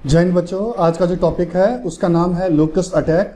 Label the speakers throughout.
Speaker 1: जय हिंद बच्चों, आज का जो टॉपिक है उसका नाम है लोकस्ट अटैक।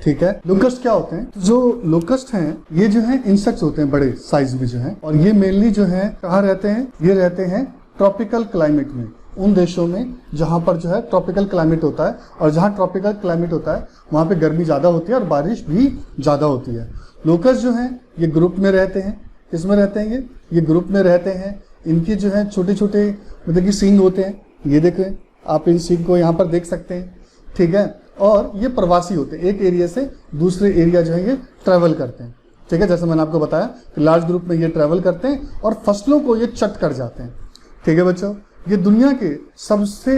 Speaker 1: ठीक है, लोकस्ट क्या होते हैं? जो लोकस्ट हैं ये जो है इंसेक्ट्स होते हैं बड़े साइज में जो है, और ये मेनली जो है कहाँ रहते हैं? ये रहते हैं ट्रॉपिकल क्लाइमेट में, उन देशों में जहां पर जो है ट्रॉपिकल क्लाइमेट होता है। और जहां ट्रॉपिकल क्लाइमेट होता है वहां पे गर्मी ज्यादा होती है और बारिश भी ज्यादा होती है। लोकस्ट जो है ये ग्रुप में रहते हैं। किसमें रहते हैं? ये ग्रुप में रहते हैं। इनके जो है छोटे छोटे मतलब कि सींग होते हैं, ये देख रहे हैं आप, इन सींग को यहाँ पर देख सकते हैं। ठीक है, और ये प्रवासी होते हैं, एक एरिया से दूसरे एरिया जो है ये ट्रैवल करते हैं। ठीक है, जैसे मैंने आपको बताया कि लार्ज ग्रुप में ये ट्रैवल करते हैं और फसलों को ये चट कर जाते हैं। ठीक है बच्चों, ये दुनिया के सबसे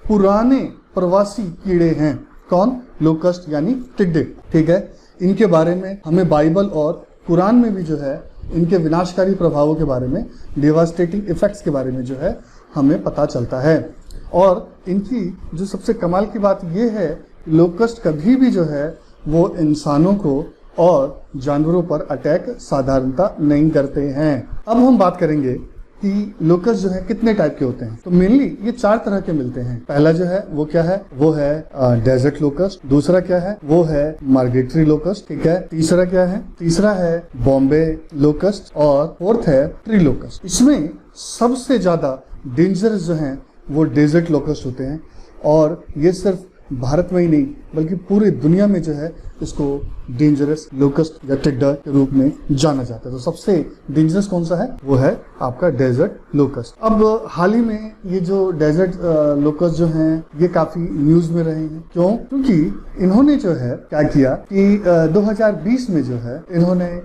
Speaker 1: पुराने प्रवासी कीड़े हैं। कौन? लोकस्ट यानी टिड्डे। ठीक है, इनके बारे में हमें बाइबल और कुरान में भी जो है इनके विनाशकारी प्रभावों के बारे में, डिवास्टेटिंग इफेक्ट्स के बारे में जो है हमें पता चलता है। और इनकी जो सबसे कमाल की बात ये है, लोकस्ट कभी भी जो है वो इंसानों को और जानवरों पर अटैक साधारणतः नहीं करते हैं। अब हम बात करेंगे कि लोकस्ट जो है कितने टाइप के होते हैं। तो मेनली ये 4 तरह के मिलते हैं। पहला जो है वो क्या है? वो है डेजर्ट लोकस्ट। दूसरा क्या है? वो है मार्गेटरी लोकस्ट। ठीक है, तीसरा क्या है? तीसरा है बॉम्बे लोकस्ट और फोर्थ है ट्री लोकस्ट। इसमें सबसे ज्यादा डेंजरस जो है वो डेजर्ट लोकस्ट होते हैं, और ये सिर्फ भारत में ही नहीं बल्कि पूरी दुनिया में जो है इसको डेंजरस लोकस्ट या टिड्डा के रूप में जाना जाता है। तो सबसे डेंजरस कौन सा है? वो है आपका डेजर्ट लोकस्ट। अब हाल ही में ये जो डेजर्ट लोकस्ट जो हैं ये काफी न्यूज में रहे हैं। क्यों? क्योंकि इन्होंने जो है क्या किया कि 2020 में जो है इन्होंने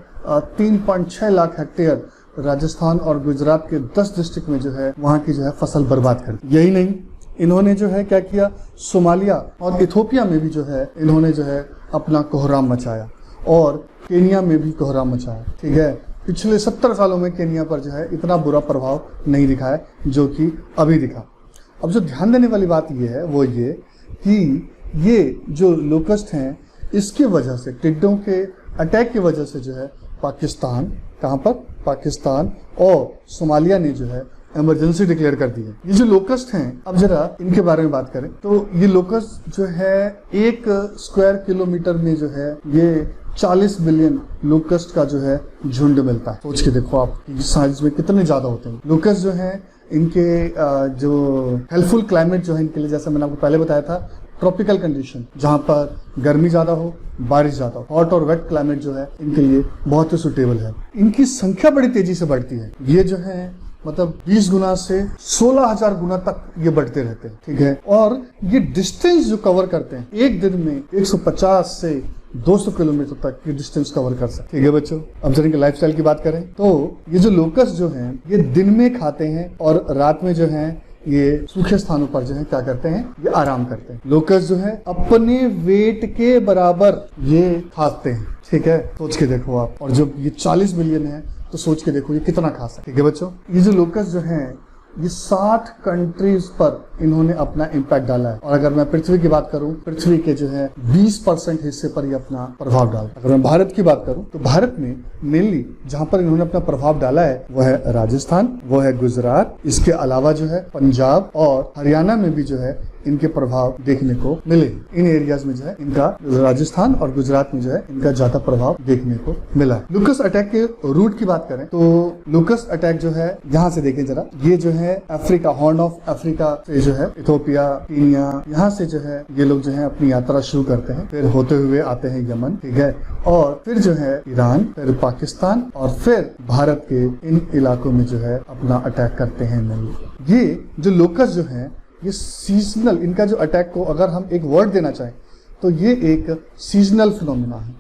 Speaker 1: 3.6 लाख हेक्टेयर राजस्थान और गुजरात के 10 डिस्ट्रिक्ट में जो है वहां की जो है फसल बर्बाद कर दी। यही नहीं, इन्होंने जो है क्या किया, सोमालिया और इथोपिया में भी जो है इन्होंने जो है अपना कोहराम मचाया, और केनिया में भी कोहराम मचाया। ठीक है, पिछले 70 सालों में केनिया पर जो है इतना बुरा प्रभाव नहीं दिखा है जो कि अभी दिखा। अब जो ध्यान देने वाली बात ये है वो ये कि ये जो लोकस्ट हैं इसकी वजह से, टिड्डों के अटैक की वजह से जो है पाकिस्तान, कहाँ पर? पाकिस्तान और सोमालिया ने जो है इमरजेंसी डिक्लेयर कर दी है। ये जो लोकस्ट हैं, अब जरा इनके बारे में बात करें तो ये लोकस्ट जो है 1 स्क्वायर किलोमीटर में जो है ये 40 बिलियन लोकस्ट का जो है झुंड मिलता है। सोच के देखो आप साइज में कितने ज्यादा होते हैं लोकस्ट जो है। इनके जो हेल्पफुल क्लाइमेट जो है इनके लिए, जैसे मैंने आपको पहले बताया था, ट्रॉपिकल कंडीशन जहां पर गर्मी ज्यादा हो, बारिश ज्यादा हो, हॉट और वेट क्लाइमेट जो है इनके लिए बहुत ही सुटेबल है। इनकी संख्या बड़ी तेजी से बढ़ती है। ये जो है मतलब 20 गुना से 16,000 गुना तक ये बढ़ते रहते हैं। ठीक है, और ये डिस्टेंस जो कवर करते हैं एक दिन में 150 से 200 किलोमीटर तक ये डिस्टेंस कवर कर सकते। ठीक है बच्चों, अब जरा इनके लाइफस्टाइल की बात करें तो ये जो लोकस्ट जो हैं ये दिन में खाते हैं और रात में जो है ये सूखे स्थानों पर जो है क्या करते हैं, ये आराम करते हैं। लोकस्ट जो है अपने वेट के बराबर ये खाते हैं। ठीक है, सोच के देखो आप, और जब ये 40 बिलियन है तो सोच के देखो ये कितना खा सकते। ठीक है बच्चों, ये जो लोकस्ट जो हैं ये 60 कंट्रीज पर इन्होंने अपना इम्पैक्ट डाला है। और अगर मैं पृथ्वी की बात करूं, पृथ्वी के जो है 20% हिस्से पर ये अपना प्रभाव डाला। अगर मैं भारत की बात करूं तो भारत में मेनली जहां पर इन्होंने अपना प्रभाव डाला है वो है राजस्थान, वो है गुजरात, इसके अलावा जो है पंजाब और हरियाणा में भी जो है इनके प्रभाव देखने को मिले। इन एरियाज में जो है इनका, राजस्थान और गुजरात में जो है इनका ज्यादा प्रभाव देखने को मिला है। लोकस्ट अटैक के रूट की बात करें तो लोकस्ट अटैक जो है, यहाँ से देखें जरा, ये जो है अफ्रीका, हॉर्न ऑफ अफ्रीका से जो है इथोपिया, केनिया, यहाँ से जो है ये लोग जो है अपनी यात्रा शुरू करते हैं, फिर होते हुए आते हैं यमन। ठीक है, और फिर जो है ईरान, फिर पाकिस्तान और फिर भारत के इन इलाकों में जो है अपना अटैक करते हैं। नहीं, ये जो लोकस्ट जो है ये सीजनल, इनका जो अटैक को अगर हम एक वर्ड देना चाहें तो ये एक सीजनल फिनोमिना है।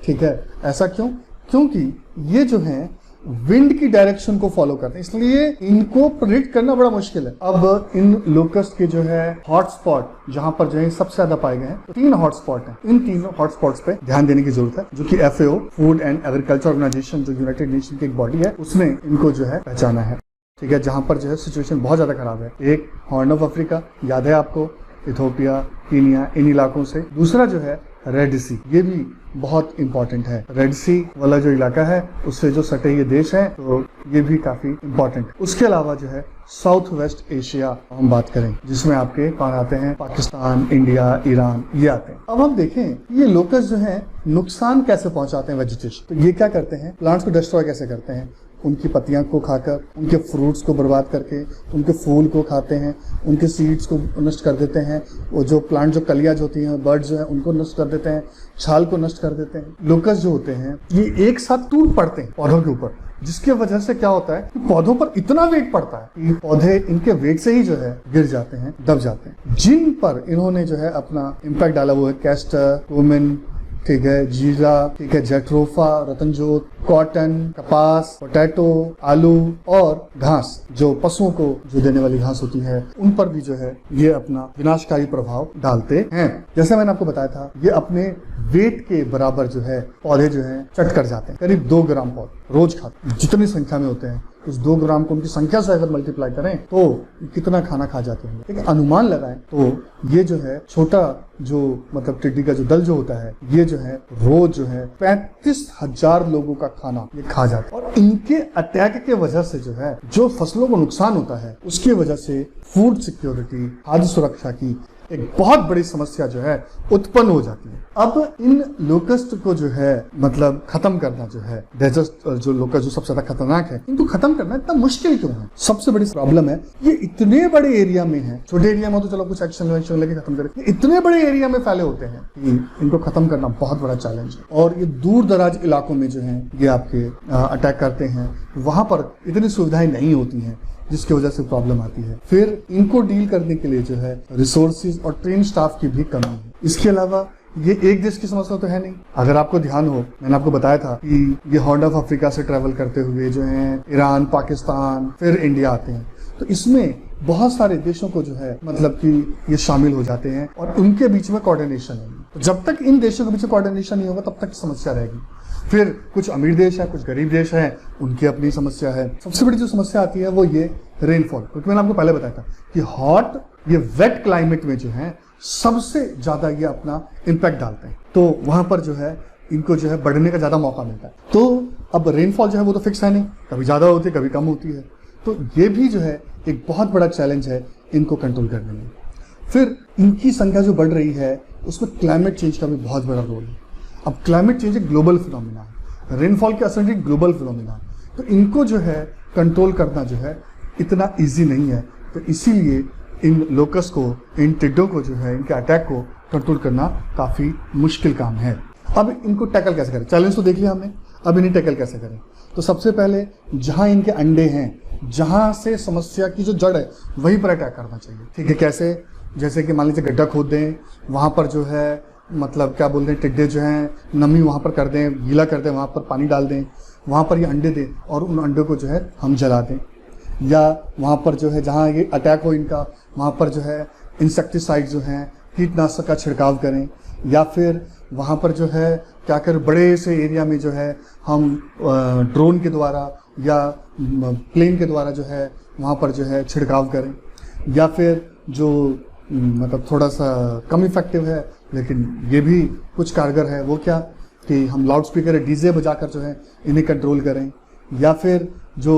Speaker 1: ठीक है, ऐसा क्यों? क्योंकि ये जो है विंड की डायरेक्शन को फॉलो करते हैं, इसलिए इनको प्रेडिक्ट करना बड़ा मुश्किल है। अब इन लोकस्ट के जो है हॉटस्पॉट जहां पर जो है सबसे ज्यादा पाए गए हैं, तो 3 हॉटस्पॉट हैं। इन 3 हॉटस्पॉट्स पे ध्यान देने की जरूरत है, जो कि FAO, food and agriculture organization, जो यूनाइटेड नेशन की एक बॉडी है, उसने इनको जो है पहचाना है। ठीक है, जहां पर जो है सिचुएशन बहुत ज्यादा खराब है। एक हॉर्न ऑफ अफ्रीका, याद है आपको, इथोपिया, केनिया, इन इलाकों से। दूसरा जो है रेड सी, ये भी बहुत इंपॉर्टेंट है। रेड सी वाला जो इलाका है उससे जो सटे ये देश है, तो ये भी काफी इंपॉर्टेंट। उसके अलावा जो है साउथ वेस्ट एशिया हम बात करें, जिसमें आपके कौन आते हैं, पाकिस्तान, इंडिया, ईरान, ये आते हैं। अब हम देखें ये लोकस्ट जो है नुकसान कैसे पहुंचाते हैं वेजिटेशन। तो ये क्या करते हैं, प्लांट्स को डिस्ट्रॉय कैसे करते हैं, उनकी पत्तियां को खाकर, उनके फ्रूट्स को बर्बाद करके, उनके फूल को खाते हैं, उनके सीड्स को नष्ट कर देते हैं, वो जो प्लांट जो कलियां जो होती हैं, बर्ड्स जो है उनको नष्ट कर देते हैं, छाल को नष्ट कर देते हैं। लोकस्ट जो होते हैं ये एक साथ टूट पड़ते हैं पौधों के ऊपर, जिसके वजह से क्या होता है कि पौधों पर इतना वेट पड़ता है कि पौधे इनके वेट से ही जो है गिर जाते हैं, दब जाते हैं। जिन पर इन्होंने जो है अपना इम्पैक्ट डाला वो है कैस्टर, क्यूमिन, ठीक है, जीरा, ठीक है, जेट्रोफा, रतनजोत, कॉटन, कपास, पोटैटो, आलू और घास, जो पशुओं को जो देने वाली घास होती है, उन पर भी जो है ये अपना विनाशकारी प्रभाव डालते हैं। जैसे मैंने आपको बताया था, ये अपने वेट के बराबर जो है पौधे जो है चट कर जाते हैं। करीब 2 ग्राम पौधे रोज खाते हैं। जितनी संख्या में होते हैं उस 2 ग्राम को उनकी संख्या से अगर मल्टीप्लाई करें तो कितना खाना खा जाते हैं। एक अनुमान लगाएं तो ये जो है छोटा जो मतलब टिड्डी का जो दल जो होता है, ये जो है रोज जो है 35,000 लोगों का खाना ये खा जाता है। और इनके अटैक के वजह से जो है जो फसलों को नुकसान होता है, उसकी वजह से फूड सिक्योरिटी, खाद्य सुरक्षा की एक बहुत बड़ी समस्या जो है उत्पन्न हो जाती है। अब इन लोकस्ट को जो है मतलब खत्म करना जो है, डेजर्ट जो लोकस्ट जो सबसे ज्यादा खतरनाक है, इनको खत्म करना इतना मुश्किल क्यों है? सबसे बड़ी प्रॉब्लम है ये इतने बड़े एरिया में है। छोटे एरिया में तो चलो कुछ एक्शन लेके खत्म करें, इतने बड़े एरिया में फैले होते हैं कि इनको खत्म करना बहुत बड़ा चैलेंज है। और ये दूर दराज इलाकों में जो है ये आपके अटैक करते हैं, वहां पर इतनी सुविधाएं नहीं होती हैं, जिसकी वजह से प्रॉब्लम आती है। फिर इनको डील करने के लिए जो है रिसोर्सेज और ट्रेन स्टाफ की भी कमी है। इसके अलावा ये एक देश की समस्या तो है नहीं। अगर आपको ध्यान हो, मैंने आपको बताया था कि ये हॉर्न ऑफ अफ्रीका से ट्रेवल करते हुए जो है ईरान, पाकिस्तान, फिर इंडिया आते हैं। तो इसमें बहुत सारे देशों को जो है मतलब कि ये शामिल हो जाते हैं और उनके बीच में कोऑर्डिनेशन है। तो जब तक इन देशों के बीच में कोऑर्डिनेशन नहीं होगा तब तक समस्या रहेगी। फिर कुछ अमीर देश है, कुछ गरीब देश है, उनकी अपनी समस्या है। सबसे बड़ी जो समस्या आती है वो ये रेनफॉल, क्योंकि मैंने आपको पहले बताया था कि हॉट ये वेट क्लाइमेट में जो है सबसे ज्यादा ये अपना इम्पैक्ट डालते हैं। तो वहां पर जो है इनको जो है बढ़ने का ज्यादा मौका मिलता है। तो अब रेनफॉल जो है वो तो फिक्स है नहीं, कभी ज्यादा होती है कभी कम होती है। तो ये भी जो है एक बहुत बड़ा चैलेंज है इनको कंट्रोल करने में। फिर इनकी संख्या जो बढ़ रही है उसमें क्लाइमेट चेंज का भी बहुत बड़ा रोल है। अब क्लाइमेट चेंज एक ग्लोबल फिनोमिना है, रेनफॉल के असर एक ग्लोबल फिनोमिना है। तो इनको जो है कंट्रोल करना जो है इतना इजी नहीं है। तो इसीलिए इन लोकस को, इन टिड्डों को जो है, इनके अटैक को कंट्रोल करना काफ़ी मुश्किल काम है। अब इनको टैकल कैसे करें? चैलेंज तो देख लिया हमने, अब इन्हें टैकल कैसे करें? तो सबसे पहले जहाँ इनके अंडे हैं, जहाँ से समस्या की जो जड़ है वहीं पर अटैक करना चाहिए। ठीक है, कैसे? जैसे कि मान लीजिए गड्ढा खोद दें, वहाँ पर जो है मतलब क्या बोल रहे हैं, टिड्डे जो हैं नमी वहाँ पर कर दें, गीला कर दें, वहाँ पर पानी डाल दें, वहाँ पर ये अंडे दें और उन अंडों को जो है हम जला दें। या वहाँ पर जो है जहाँ ये अटैक हो इनका, वहाँ पर जो है इंसेक्टिसाइड जो हैं, कीटनाशक का छिड़काव करें। या फिर वहाँ पर जो है क्या करें, बड़े से एरिया में जो है हम ड्रोन के द्वारा या प्लेन के द्वारा जो है वहाँ पर जो है छिड़काव करें। या फिर जो मतलब थोड़ा सा कम इफेक्टिव है लेकिन ये भी कुछ कारगर है, वो क्या कि हम लाउड स्पीकर डीजे बजाकर जो है इन्हें कंट्रोल करें। या फिर जो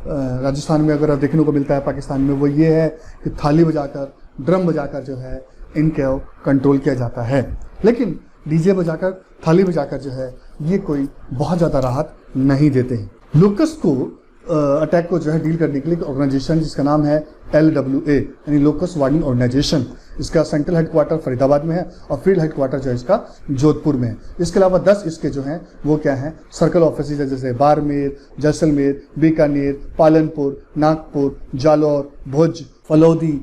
Speaker 1: राजस्थान में अगर देखने को मिलता है, पाकिस्तान में, वो ये है कि थाली बजाकर, ड्रम बजाकर जो है इनके कंट्रोल किया जाता है। लेकिन डीजे बजाकर, थाली बजाकर जो है ये कोई बहुत ज़्यादा राहत नहीं देते हैं। लोकस्ट को अटैक को जो है डील करने के लिए ऑर्गेनाइजेशन जिसका नाम है LWA यानी लोकस्ट वार्निंग ऑर्गेनाइजेशन, इसका सेंट्रल हेडक्वार्टर फरीदाबाद में है और फील्ड हेडक्वार्टर जो है इसका जोधपुर में है। इसके अलावा 10 इसके जो हैं वो क्या हैं, सर्कल ऑफिस है, जैसे बाड़मेर, जैसलमेर, बीकानेर, पालनपुर, नागपुर, जालौर, भुज, फलौदी,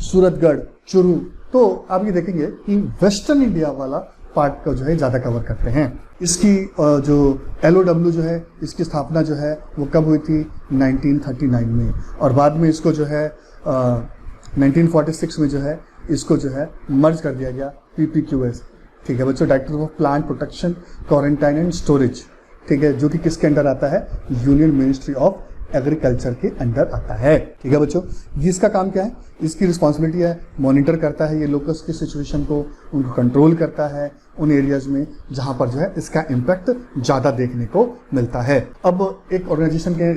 Speaker 1: सूरतगढ़, चुरू। तो आप ये देखेंगे कि वेस्टर्न इंडिया वाला पार्ट का जो है ज़्यादा कवर करते हैं। इसकी जो LOW जो है इसकी स्थापना जो है वो कब हुई थी? 1939 में, और बाद में इसको जो है 1946 में जो है इसको जो है मर्ज कर दिया गया PPQS। ठीक है बच्चों, director of plant protection, quarantine and storage. ठीक है, जो कि किसके अंडर आता है? यूनियन मिनिस्ट्री ऑफ एग्रीकल्चर के अंडर आता है। ठीक है बच्चों, ये इसका काम क्या है, इसकी रिस्पॉन्सिबिलिटी है मॉनिटर करता है ये लोकस्ट की सिचुएशन को, उनको कंट्रोल करता है उन एरियाज में जहां पर जो है इसका इम्पैक्ट ज्यादा देखने को मिलता है। अब एक ऑर्गेनाइजेशन के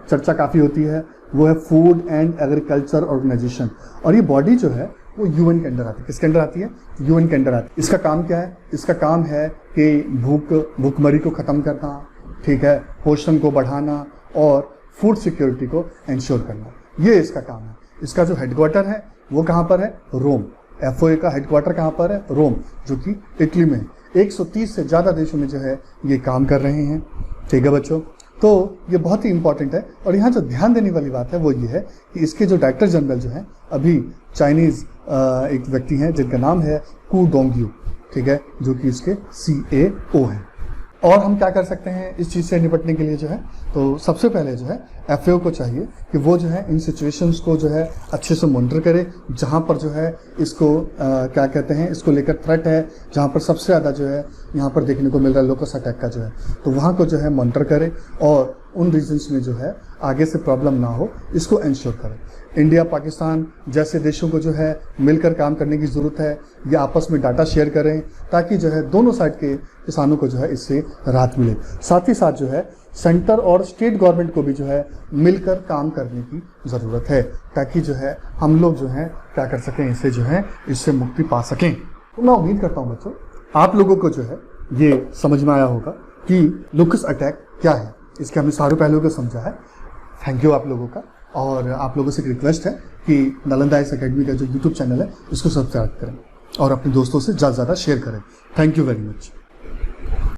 Speaker 1: चर्चा काफी होती है, वो है फूड एंड एग्रीकल्चर ऑर्गेनाइजेशन, और ये बॉडी जो है वो यूएन के अंडर आती है। किसके अंडर आती है? यूएन के अंडर आती है। इसका काम क्या है? इसका काम है कि भूखमरी को खत्म करना, ठीक है, पोषण को बढ़ाना और फूड सिक्योरिटी को इंश्योर करना, ये इसका काम है। इसका जो हेडक्वार्टर है वो कहाँ पर है? रोम। FOA का हेडक्वार्टर कहाँ पर है? रोम, जो कि इटली में 130 से ज़्यादा देशों में जो है ये काम कर रहे हैं। ठीक है बच्चों, तो ये बहुत ही इंपॉर्टेंट है। और यहाँ जो ध्यान देने वाली बात है वो ये है कि इसके जो डायरेक्टर जनरल जो हैं अभी चाइनीज़ एक व्यक्ति हैं जिनका नाम है कू डोंगयू, ठीक है, जो कि इसके CAO हैं। और हम क्या कर सकते हैं इस चीज़ से निपटने के लिए जो है, तो सबसे पहले जो है FAO को चाहिए कि वो जो है इन सिचुएशंस को जो है अच्छे से मॉनिटर करे, जहाँ पर जो है इसको क्या कहते हैं, इसको लेकर थ्रेट है, जहाँ पर सबसे ज़्यादा जो है यहाँ पर देखने को मिल रहा है लोकस्ट अटैक का जो है, तो वहाँ को जो है मॉनिटर करे और उन रीजन्स में जो है आगे से प्रॉब्लम ना हो इसको इंश्योर करे। इंडिया पाकिस्तान जैसे देशों को जो है मिलकर काम करने की ज़रूरत है, ये आपस में डाटा शेयर करें ताकि जो है दोनों साइड के किसानों को जो है इससे राहत मिले। साथ ही साथ जो है सेंटर और स्टेट गवर्नमेंट को भी जो है मिलकर काम करने की ज़रूरत है ताकि जो है हम लोग जो है क्या कर सकें, इससे जो है इससे मुक्ति पा सकें। तो मैं उम्मीद करता हूँ बच्चों आप लोगों को जो है ये समझ में आया होगा कि लोकस्ट अटैक क्या है, इसके हमने सारे पहलुओं को समझा है। थैंक यू आप लोगों का। और आप लोगों से एक रिक्वेस्ट है कि नालंदा आईएएस अकेडमी का जो YouTube चैनल है इसको सब्सक्राइब करें और अपने दोस्तों से ज़्यादा से ज़्यादा शेयर करें। Thank you very much.